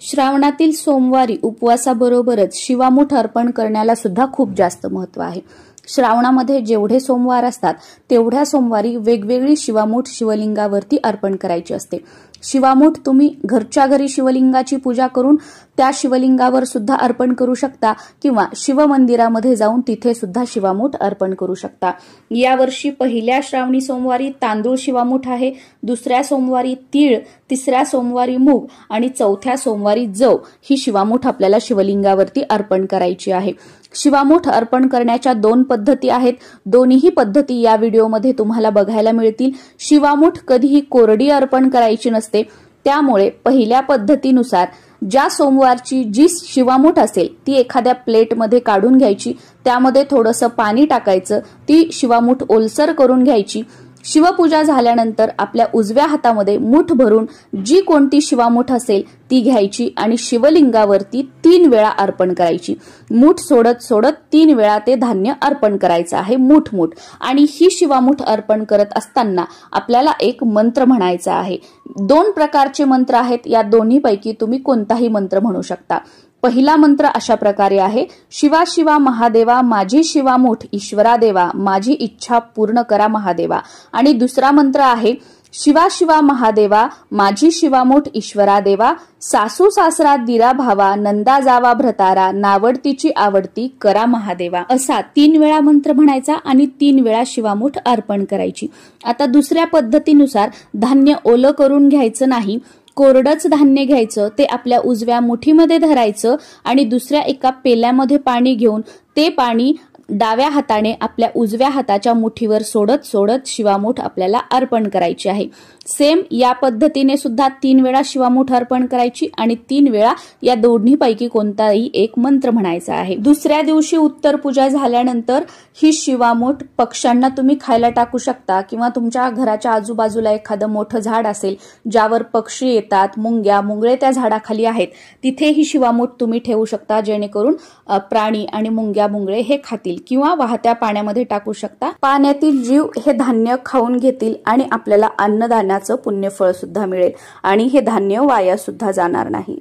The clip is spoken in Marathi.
श्रावणातील सोमवारी उपवासाबरोबरच शिवामूठ अर्पण करण्याला सुद्धा खूप जास्त महत्त्व आहे। श्रावणामध्ये जेवढे सोमवार असतात तेवढ्या सोमवारी वेगवेगळी शिवामूठ शिवलिंगावरती अर्पण करायची असते। शिवामूठ तुम्ही घरच्या घरी शिवलिंगाची पूजा करून त्या शिवलिंगावर सुद्धा अर्पण करू शकता किंवा शिव मंदिरामध्ये जाऊन तिथे सुद्धा शिवामूठ अर्पण करू शकता। यावर्षी पहिल्या श्रावणी सोमवारी तांदूळ शिवामूठ आहे, दुसऱ्या सोमवारी तीळ, तिसऱ्या सोमवारी मूग आणि चौथ्या सोमवारी जव ही शिवामूठ आपल्याला शिवलिंगावरती अर्पण करायची आहे। शिवामूठ अर्पण करण्याच्या 2 पद्धती आहेत। दोन्ही पद्धती या व्हिडिओमध्ये तुम्हाला बघायला मिळतील। शिवामूठ कधीही कोरडी अर्पण करायची नसते, त्यामुळे पहिल्या पद्धतीनुसार ज्या सोमवारची जी शिवामूठ असेल ती एखाद्या प्लेटमध्ये काढून घ्यायची, त्यामध्ये थोडंसं पाणी टाकायचं, ती शिवामूठ ओलसर करून घ्यायची। शिवपूजा झाल्यानंतर आपल्या उजव्या हातामध्ये मूठ भरून जी कोणती शिवामूठ असेल ती घ्यायची आणि शिवलिंगावरती 3 वेळा अर्पण करायची। मूठ सोडत सोडत 3 वेळा ते धान्य अर्पण करायचं आहे, मूठ मूठ। आणि ही शिवामूठ अर्पण करत असताना आपल्याला एक मंत्र म्हणायचा आहे। 2 प्रकारचे मंत्र आहेत, या दोन्हीपैकी तुम्ही कोणताही मंत्र म्हणू शकता। पहिला मंत्र अशा प्रकारे आहे, शिवा शिवा महादेवा माझी शिवामूठ ईश्वरा देवा, माझी इच्छा पूर्ण करा महादेवा। आणि दुसरा मंत्र आहे, शिवा शिवा महादेवा माझी शिवामूठ ईश्वरा देवा, सासू सासरा दिरा भावा नंदा जावा भ्रतारा, नावडतीची आवडती करा महादेवा। असा 3 वेळा मंत्र म्हणायचा आणि 3 वेळा शिवामूठ अर्पण करायची। आता दुसऱ्या पद्धतीनुसार धान्य ओलं करून घ्यायचं नाही, कोरडच धान्य घ्यायचं, ते आपल्या उजव्या मुठीमध्ये धरायचं आणि दुसऱ्या एका पेल्यामध्ये पाणी घेऊन ते पाणी डाव्या हाताने आपल्या उजव्या हाताच्या मुठीवर सोडत सोडत शिवामूठ आपल्याला अर्पण करायची आहे। सेम या पद्धतीने सुद्धा 3 वेळा शिवामूठ अर्पण करायची आणि 3 वेळा या दोन्हीपैकी कोणताही एक मंत्र म्हणायचा आहे। दुसऱ्या दिवशी उत्तर पूजा झाल्यानंतर ही शिवामूठ पक्ष्यांना तुम्ही खायला टाकू शकता किंवा तुमच्या घराच्या आजूबाजूला एखादं मोठं झाड असेल ज्यावर पक्षी येतात, मुंगळे त्या झाडाखाली आहेत, तिथे ही शिवामूठ तुम्ही ठेवू शकता, जेणेकरून प्राणी आणि मुंगळे हे खातील किंवा वाहत्या पाण्यामध्ये टाकू शकता। पाण्यातील जीव हे धान्य खाऊन घेतील आणि आपल्याला अन्नदानाचं पुण्यफळ सुद्धा मिळेल आणि हे धान्य वाया सुद्धा जाणार नाही।